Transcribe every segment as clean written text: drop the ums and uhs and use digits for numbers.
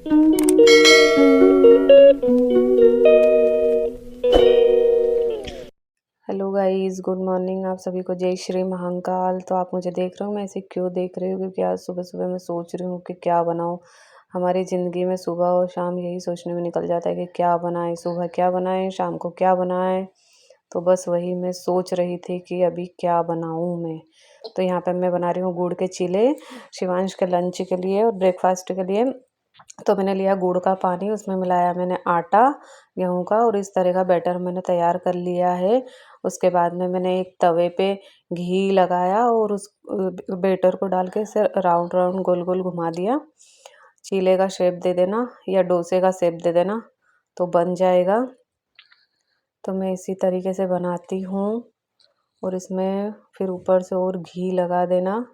Hello guys, good morning. आप सभी को जय श्री महाकाल। तो आप मुझे देख रहे हो, मैं ऐसे क्यों देख रही हूँ? क्योंकि आज सुबह सुबह मैं सोच रही हूँ कि क्या बनाऊँ। हमारी ज़िंदगी में सुबह और शाम यही सोचने में निकल जाता है कि क्या बनाएं, सुबह क्या बनाएं, शाम को क्या बनाएं। तो बस वही मैं सोच रही थी कि अभी क्या बनाऊँ मैं। तो यहाँ पे मैं बना रही हूँ गुड़ के चीले शिवांश के लंच के लिए और ब्रेकफास्ट के लिए। तो मैंने लिया गुड़ का पानी, उसमें मिलाया मैंने आटा गेहूं का और इस तरह का बैटर मैंने तैयार कर लिया है। उसके बाद में मैंने एक तवे पे घी लगाया और उस बैटर को डाल के इसे राउंड राउंड गोल गोल घुमा दिया। चीले का शेप दे देना या डोसे का शेप दे देना तो बन जाएगा। तो मैं इसी तरीके से बनाती हूँ और इसमें फिर ऊपर से और घी लगा देना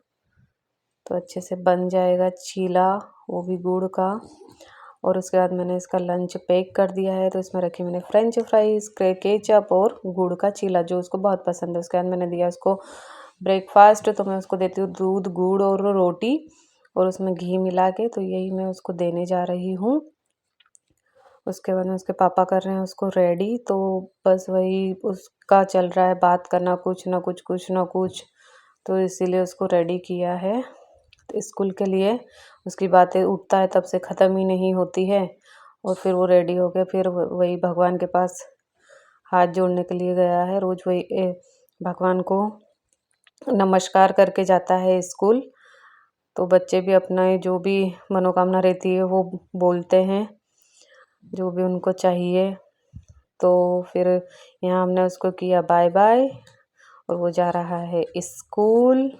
तो अच्छे से बन जाएगा चीला, वो भी गुड़ का। और उसके बाद मैंने इसका लंच पैक कर दिया है। तो इसमें रखी मैंने फ्रेंच फ्राइज, केचप और गुड़ का चीला, जो उसको बहुत पसंद है। उसके बाद मैंने दिया उसको ब्रेकफास्ट। तो मैं उसको देती हूँ दूध, गुड़ और रोटी और उसमें घी मिला के। तो यही मैं उसको देने जा रही हूँ। उसके बाद में उसके पापा कर रहे हैं उसको रेडी। तो बस वही उसका चल रहा है बात करना, कुछ ना कुछ कुछ ना कुछ। तो इसीलिए उसको रेडी किया है तो स्कूल के लिए। उसकी बातें उठता है तब से ख़त्म ही नहीं होती है। और फिर वो रेडी हो गया, फिर वही भगवान के पास हाथ जोड़ने के लिए गया है। रोज़ वही भगवान को नमस्कार करके जाता है स्कूल। तो बच्चे भी अपना जो भी मनोकामना रहती है वो बोलते हैं, जो भी उनको चाहिए। तो फिर यहाँ हमने उसको किया बाय बाय और वो जा रहा है स्कूल।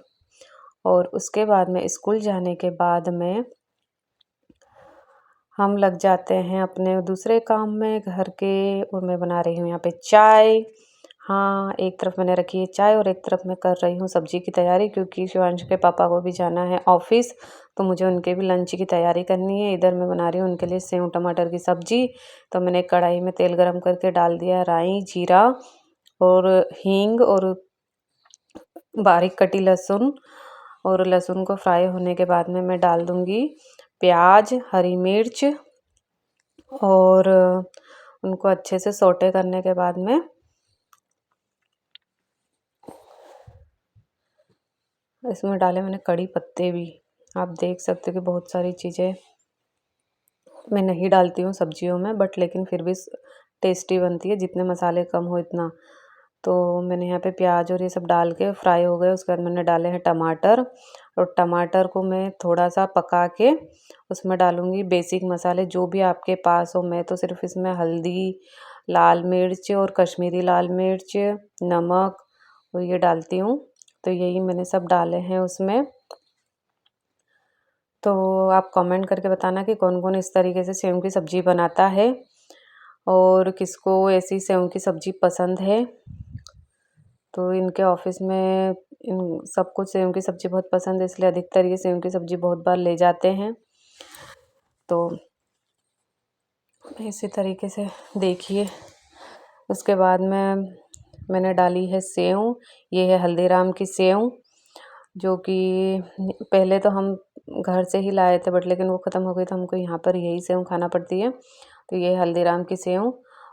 और उसके बाद में स्कूल जाने के बाद में हम लग जाते हैं अपने दूसरे काम में घर के। और मैं बना रही हूँ यहाँ पे चाय। हाँ, एक तरफ मैंने रखी है चाय और एक तरफ मैं कर रही हूँ सब्जी की तैयारी, क्योंकि शिवांश के पापा को भी जाना है ऑफिस। तो मुझे उनके भी लंच की तैयारी करनी है। इधर मैं बना रही हूँ उनके लिए सेव टमाटर की सब्जी। तो मैंने कढ़ाई में तेल गरम करके डाल दिया राई, जीरा और हींग और बारीक कटी लहसुन। और लहसुन को फ्राई होने के बाद में मैं डाल दूँगी प्याज, हरी मिर्च और उनको अच्छे से सौटे करने के बाद में इसमें डाले मैंने कड़ी पत्ते भी। आप देख सकते हो कि बहुत सारी चीज़ें मैं नहीं डालती हूँ सब्जियों में, बट लेकिन फिर भी टेस्टी बनती है, जितने मसाले कम हो इतना। तो मैंने यहाँ पे प्याज और ये सब डाल के फ्राई हो गए। उसके बाद मैंने डाले हैं टमाटर और टमाटर को मैं थोड़ा सा पका के उसमें डालूँगी बेसिक मसाले जो भी आपके पास हो। मैं तो सिर्फ इसमें हल्दी, लाल मिर्च और कश्मीरी लाल मिर्च, नमक और ये डालती हूँ। तो यही मैंने सब डाले हैं उसमें। तो आप कमेंट करके बताना कि कौन कौन इस तरीके से सेव की सब्ज़ी बनाता है और किसको ऐसी सेव की सब्ज़ी पसंद है। तो इनके ऑफिस में इन सबको सेव की सब्ज़ी बहुत पसंद है, इसलिए अधिकतर ये सेव की सब्ज़ी बहुत बार ले जाते हैं। तो इसी तरीके से देखिए। उसके बाद में मैंने डाली है सेव। ये है हल्दीराम की सेव, जो कि पहले तो हम घर से ही लाए थे, बट लेकिन वो ख़त्म हो गई तो हमको यहाँ पर यही सेव खाना पड़ती है। तो ये हल्दीराम की सेव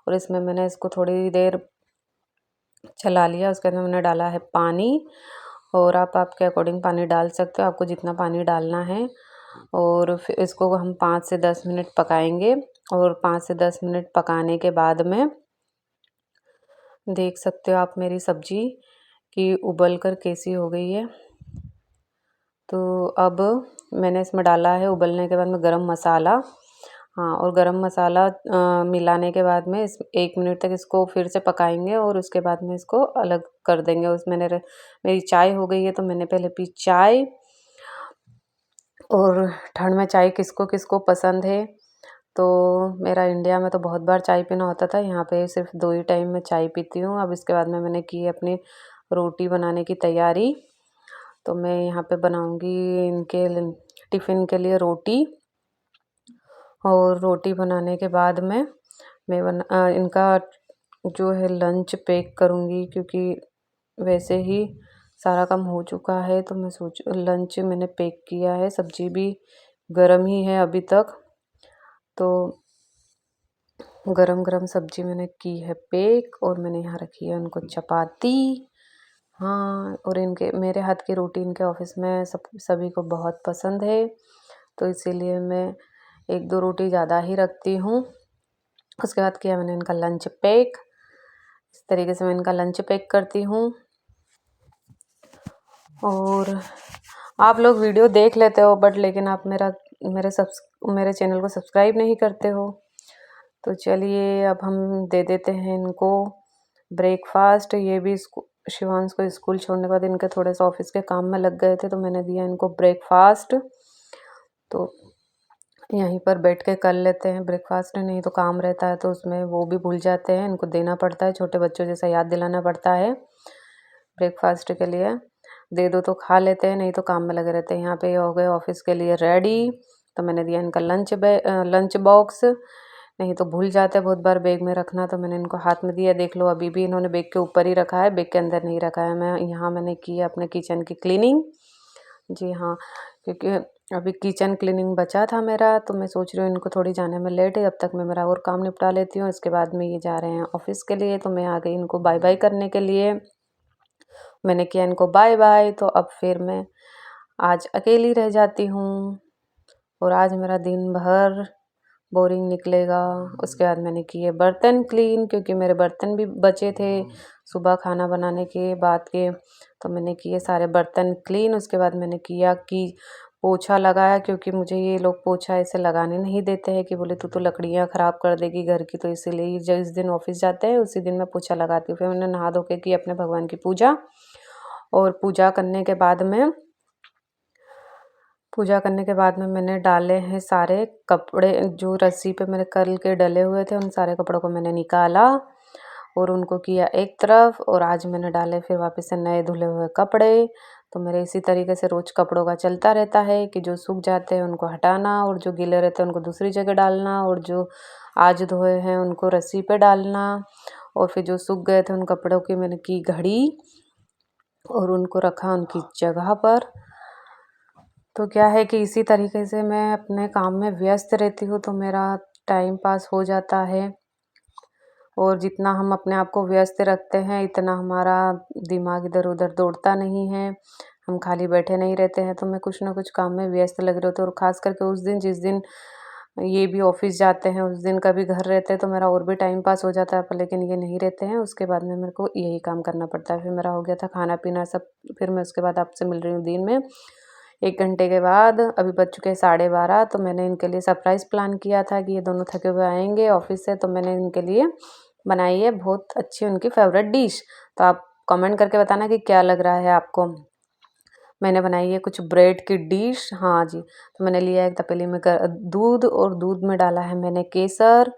और इसमें मैंने इसको थोड़ी देर चला लिया। उसके अंदर मैंने डाला है पानी और आप आपके अकॉर्डिंग पानी डाल सकते हो, आपको जितना पानी डालना है। और फिर इसको हम 5 से 10 मिनट पकाएंगे। और 5 से 10 मिनट पकाने के बाद में देख सकते हो आप मेरी सब्ज़ी कि उबल कर कैसी हो गई है। तो अब मैंने इसमें डाला है उबलने के बाद में गरम मसाला। हाँ, और गरम मसाला मिलाने के बाद में इस 1 मिनट तक इसको फिर से पकाएंगे और उसके बाद में इसको अलग कर देंगे। उसमें मेरी चाय हो गई है, तो मैंने पहले पी चाय। और ठंड में चाय किसको किसको पसंद है। तो मेरा इंडिया में तो बहुत बार चाय पीना होता था, यहाँ पे सिर्फ 2 ही टाइम मैं चाय पीती हूँ। अब इसके बाद में मैंने की अपनी रोटी बनाने की तैयारी। तो मैं यहाँ पे बनाऊँगी इनके टिफ़िन के लिए रोटी। और रोटी बनाने के बाद में मैं इनका जो है लंच पैक करूँगी, क्योंकि वैसे ही सारा काम हो चुका है। तो मैं लंच मैंने पैक किया है। सब्ज़ी भी गर्म ही है अभी तक। तो गरम गरम सब्जी मैंने की है बेक और मैंने यहाँ रखी है उनको चपाती। हाँ, और इनके मेरे हाथ की रोटी इनके ऑफिस में सभी को बहुत पसंद है, तो इसीलिए मैं 1-2 रोटी ज़्यादा ही रखती हूँ। उसके बाद किया मैंने इनका लंच पैक। इस तरीके से मैं इनका लंच पैक करती हूँ। और आप लोग वीडियो देख लेते हो बट लेकिन आप मेरे चैनल को सब्सक्राइब नहीं करते हो। तो चलिए अब हम दे देते हैं इनको ब्रेकफास्ट। ये भी शिवांश को स्कूल छोड़ने के बाद इनके थोड़े से ऑफिस के काम में लग गए थे, तो मैंने दिया इनको ब्रेकफास्ट। तो यहीं पर बैठ के कर लेते हैं ब्रेकफास्ट, नहीं तो काम रहता है तो उसमें वो भी भूल जाते हैं, इनको देना पड़ता है, छोटे बच्चों जैसा याद दिलाना पड़ता है। ब्रेकफास्ट के लिए दे दो तो खा लेते हैं, नहीं तो काम में लगे रहते हैं। यहाँ पे ये हो गए ऑफिस के लिए रेडी। तो मैंने दिया इनका लंच बॉक्स, नहीं तो भूल जाते हैं बहुत बार बैग में रखना, तो मैंने इनको हाथ में दिया। देख लो अभी भी इन्होंने बैग के ऊपर ही रखा है, बैग के अंदर नहीं रखा है। मैंने की है अपने किचन की क्लीनिंग। जी हाँ, क्योंकि अभी किचन क्लीनिंग बचा था मेरा, तो मैं सोच रही हूँ इनको थोड़ी जाने में लेट है, जब तक मैं मेरा और काम निपटा लेती हूँ। इसके बाद में ये जा रहे हैं ऑफिस के लिए, तो मैं आ गई इनको बाय बाय करने के लिए। मैंने किया इनको बाय बाय, तो अब फिर मैं आज अकेली रह जाती हूँ और आज मेरा दिन भर बोरिंग निकलेगा। उसके बाद मैंने किए बर्तन क्लीन, क्योंकि मेरे बर्तन भी बचे थे सुबह खाना बनाने के बाद के, तो मैंने किए सारे बर्तन क्लीन। उसके बाद मैंने किया कि पोछा लगाया, क्योंकि मुझे ये लोग पोछा ऐसे लगाने नहीं देते हैं, कि बोले तू तो लकड़ियाँ ख़राब कर देगी घर की, तो इसीलिए जिस दिन ऑफिस जाते हैं उसी दिन मैं पोछा लगाती हूँ। फिर मैंने नहा धो के की अपने भगवान की पूजा, और पूजा करने के बाद में मैंने डाले हैं सारे कपड़े, जो रस्सी पे मेरे कल के डले हुए थे, उन सारे कपड़ों को मैंने निकाला और उनको किया एक तरफ। और आज मैंने डाले फिर वापस से नए धुले हुए कपड़े। तो मेरे इसी तरीके से रोज़ कपड़ों का चलता रहता है, कि जो सूख जाते हैं उनको हटाना, और जो गीले रहते हैं उनको दूसरी जगह डालना, और जो आज धोए हैं उनको रस्सी पे डालना। और फिर जो सूख गए थे उन कपड़ों की मैंने की घड़ी और उनको रखा उनकी जगह पर। तो क्या है कि इसी तरीके से मैं अपने काम में व्यस्त रहती हूँ, तो मेरा टाइम पास हो जाता है। और जितना हम अपने आप को व्यस्त रखते हैं, इतना हमारा दिमाग इधर उधर दौड़ता नहीं है, हम खाली बैठे नहीं रहते हैं। तो मैं कुछ ना कुछ काम में व्यस्त लग रही होती हूँ। और ख़ास करके उस दिन जिस दिन ये भी ऑफिस जाते हैं, उस दिन कभी घर रहते हैं, तो मेरा और भी टाइम पास हो जाता है। पर लेकिन ये नहीं रहते हैं, उसके बाद में मेरे को यही काम करना पड़ता है। फिर मेरा हो गया था खाना पीना सब। फिर मैं उसके बाद आपसे मिल रही हूँ दिन में 1 घंटे के बाद। अभी बज चुके हैं 12:30। तो मैंने इनके लिए सरप्राइज़ प्लान किया था कि ये दोनों थके हुए आएंगे ऑफिस से, तो मैंने इनके लिए बनाई है बहुत अच्छी उनकी फेवरेट डिश। तो आप कमेंट करके बताना कि क्या लग रहा है आपको। मैंने बनाई है कुछ ब्रेड की डिश। हाँ जी, तो मैंने लिया एक तपेली में दूध, और दूध में डाला है मैंने केसर,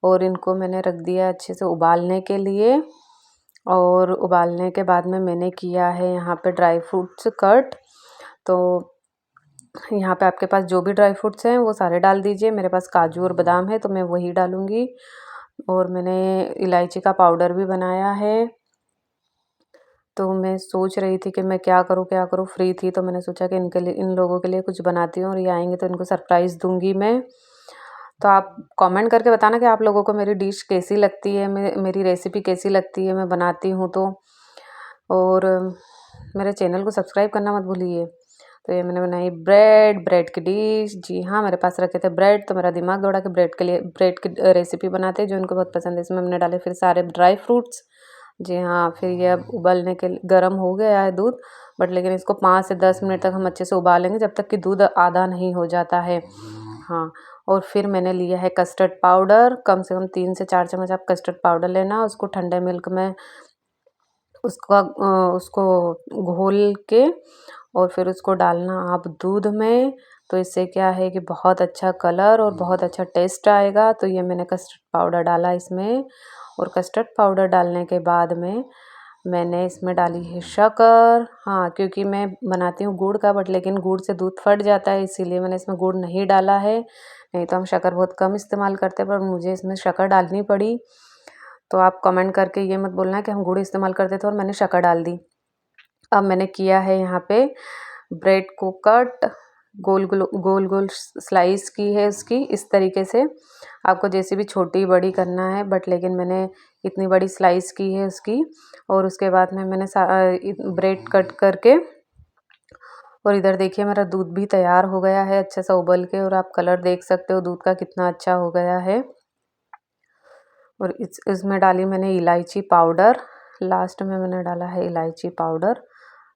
और इनको मैंने रख दिया अच्छे से उबालने के लिए। और उबालने के बाद में मैंने किया है यहाँ पे ड्राई फ्रूट्स कट। तो यहाँ पे आपके पास जो भी ड्राई फ्रूट्स हैं वो सारे डाल दीजिए। मेरे पास काजू और बादाम है, तो मैं वही डालूँगी। और मैंने इलायची का पाउडर भी बनाया है। तो मैं सोच रही थी कि मैं क्या करूँ, फ्री थी तो मैंने सोचा कि इन लोगों के लिए कुछ बनाती हूँ, और ये आएंगे तो इनको सरप्राइज़ दूंगी मैं। तो आप कमेंट करके बताना कि आप लोगों को मेरी डिश कैसी लगती है, मेरी रेसिपी कैसी लगती है, मैं बनाती हूँ तो। और मेरे चैनल को सब्सक्राइब करना मत भूलिए। तो ये मैंने बनाई ब्रेड की डिश। जी हाँ, मेरे पास रखे थे ब्रेड, तो मेरा दिमाग दौड़ा कि ब्रेड की रेसिपी बनाते हैं, जो इनको बहुत पसंद है। इसमें मैंने डाले फिर सारे ड्राई फ्रूट्स। जी हाँ, फिर ये अब उबलने के लिए गर्म हो गया है दूध, बट लेकिन इसको 5 से 10 मिनट तक हम अच्छे से उबालेंगे, जब तक कि दूध आधा नहीं हो जाता है। हाँ, और फिर मैंने लिया है कस्टर्ड पाउडर। कम से कम 3 से 4 चम्मच आप कस्टर्ड पाउडर लेना, उसको ठंडे मिल्क में उसको घोल के, और फिर उसको डालना आप दूध में। तो इससे क्या है कि बहुत अच्छा कलर और बहुत अच्छा टेस्ट आएगा। तो ये मैंने कस्टर्ड पाउडर डाला इसमें, और कस्टर्ड पाउडर डालने के बाद में मैंने इसमें डाली है शक्कर। हाँ, क्योंकि मैं बनाती हूँ गुड़ का, बट लेकिन गुड़ से दूध फट जाता है, इसीलिए मैंने इसमें गुड़ नहीं डाला है। नहीं तो हम शक्कर बहुत कम इस्तेमाल करते हैं, पर मुझे इसमें शक्कर डालनी पड़ी। तो आप कमेंट करके ये मत बोलना कि हम गुड़ इस्तेमाल करते थे और मैंने शक्कर डाल दी। अब मैंने किया है यहाँ पे ब्रेड को कट। गोल गोल गोल गोल स्लाइस की है उसकी। इस तरीके से आपको जैसे भी छोटी बड़ी करना है, बट लेकिन मैंने इतनी बड़ी स्लाइस की है उसकी। और उसके बाद में मैंने ब्रेड कट करके, और इधर देखिए मेरा दूध भी तैयार हो गया है अच्छे से उबल के, और आप कलर देख सकते हो दूध का कितना अच्छा हो गया है। और इसमें डाली मैंने इलायची पाउडर, लास्ट में मैंने डाला है इलायची पाउडर।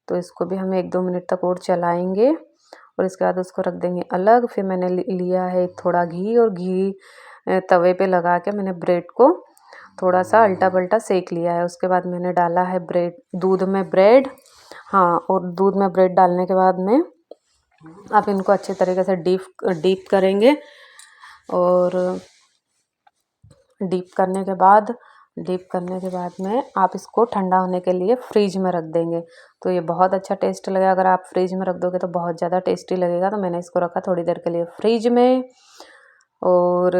तो इसको भी हम 1-2 मिनट तक और चलाएंगे, और इसके बाद उसको रख देंगे अलग। फिर मैंने लिया है थोड़ा घी, और घी तवे पे लगा के मैंने ब्रेड को थोड़ा सा अल्टा पल्टा सेक लिया है। उसके बाद मैंने डाला है दूध में ब्रेड। हाँ, और दूध में ब्रेड डालने के बाद में आप इनको अच्छे तरीके से डीप करेंगे, और डीप करने के बाद में आप इसको ठंडा होने के लिए फ्रिज में रख देंगे। तो ये बहुत अच्छा टेस्ट लगेगा। अगर आप फ्रिज में रख दोगे तो बहुत ज़्यादा टेस्टी लगेगा। तो मैंने इसको रखा थोड़ी देर के लिए फ्रिज में, और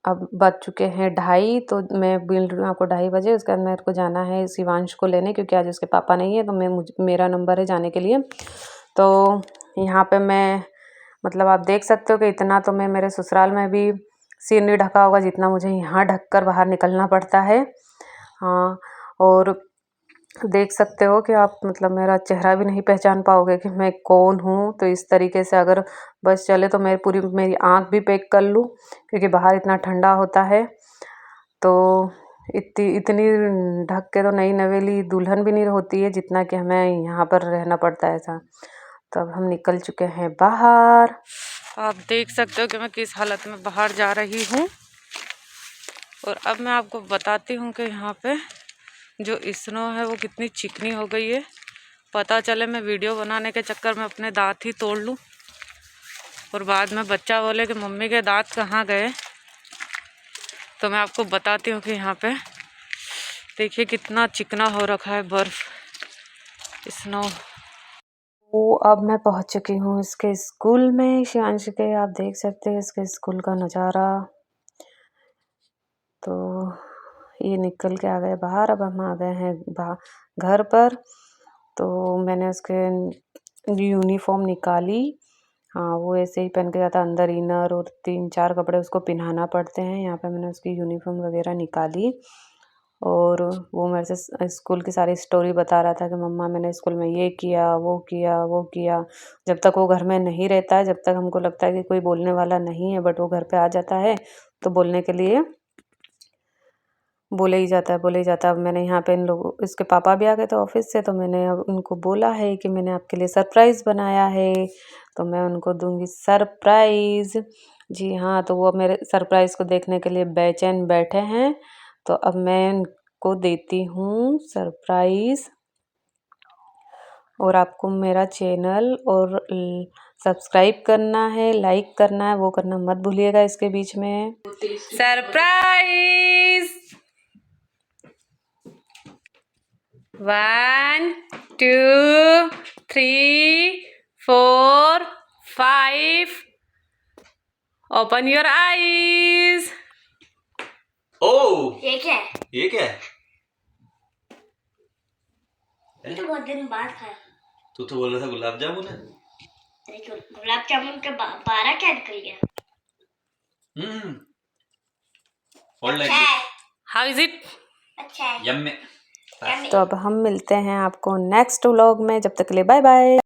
अब बज चुके हैं 2:30। तो मैं बोल रही हूँ आपको 2:30 बजे। उसके बाद मेरे को जाना है शिवांश को लेने, क्योंकि आज उसके पापा नहीं है, तो मेरा नंबर है जाने के लिए। तो यहाँ पे मैं मतलब आप देख सकते हो कि इतना तो मैं मेरे ससुराल में भी सिर नहीं ढका होगा जितना मुझे यहाँ ढक कर बाहर निकलना पड़ता है। हाँ, और देख सकते हो कि आप मतलब मेरा चेहरा भी नहीं पहचान पाओगे कि मैं कौन हूँ। तो इस तरीके से अगर बस चले तो मेरी आँख भी पैक कर लूँ, क्योंकि बाहर इतना ठंडा होता है। तो इतनी ढक के तो नई नवेली दुल्हन भी नहीं होती है जितना कि हमें यहाँ पर रहना पड़ता है ऐसा। तो अब हम निकल चुके हैं बाहर। आप देख सकते हो कि मैं किस हालत में बाहर जा रही हूँ। और अब मैं आपको बताती हूँ कि यहाँ पे जो स्नो है वो कितनी चिकनी हो गई है। पता चले मैं वीडियो बनाने के चक्कर में अपने दांत ही तोड़ लूँ, और बाद में बच्चा बोले कि मम्मी के दांत कहाँ गए। तो मैं आपको बताती हूँ कि यहाँ पे देखिए कितना चिकना हो रखा है बर्फ, स्नो। तो अब मैं पहुँच चुकी हूँ इसके स्कूल में, शिवांश के। आप देख सकते हैं इसके स्कूल का नज़ारा। तो ये निकल के आ गए बाहर। अब हम आ गए हैं घर पर। तो मैंने उसके यूनिफॉर्म निकाली। हाँ, वो ऐसे ही पहन के जाता, अंदर इनर और 3-4 कपड़े उसको पहनाना पड़ते हैं। यहाँ पे मैंने उसकी यूनिफॉर्म वगैरह निकाली, और वो मेरे से स्कूल की सारी स्टोरी बता रहा था कि मम्मा मैंने स्कूल में ये किया वो किया वो किया। जब तक वो घर में नहीं रहता है, जब तक हमको लगता है कि कोई बोलने वाला नहीं है, बट वो घर पे आ जाता है तो बोलने के लिए बोले ही जाता है। अब मैंने यहाँ पे इसके पापा भी आ गए थे ऑफिस से, तो मैंने अब उनको बोला है कि मैंने आपके लिए सरप्राइज़ बनाया है, तो मैं उनको दूंगी सरप्राइज़। जी हाँ, तो वो अब मेरे सरप्राइज़ को देखने के लिए बेचैन बैठे हैं। तो अब मैं उनको देती हूँ सरप्राइज़। और आपको मेरा चैनल और सब्सक्राइब करना है, लाइक करना है, वो करना मत भूलिएगा इसके बीच में। Surprise 1 2 3 4 5 open your eyes. Oh, ये क्या है? ये क्या है? ये तो बहुत दिन बाद खाया। तू तो बोल रहा था गुलाब जामुन है। अरे गुलाब जामुन के 12 क्या निकल गया? अच्छा है। How is it? अच्छा है। यम्मी। तो अब हम मिलते हैं आपको नेक्स्ट व्लॉग में। जब तक के लिए बाय बाय।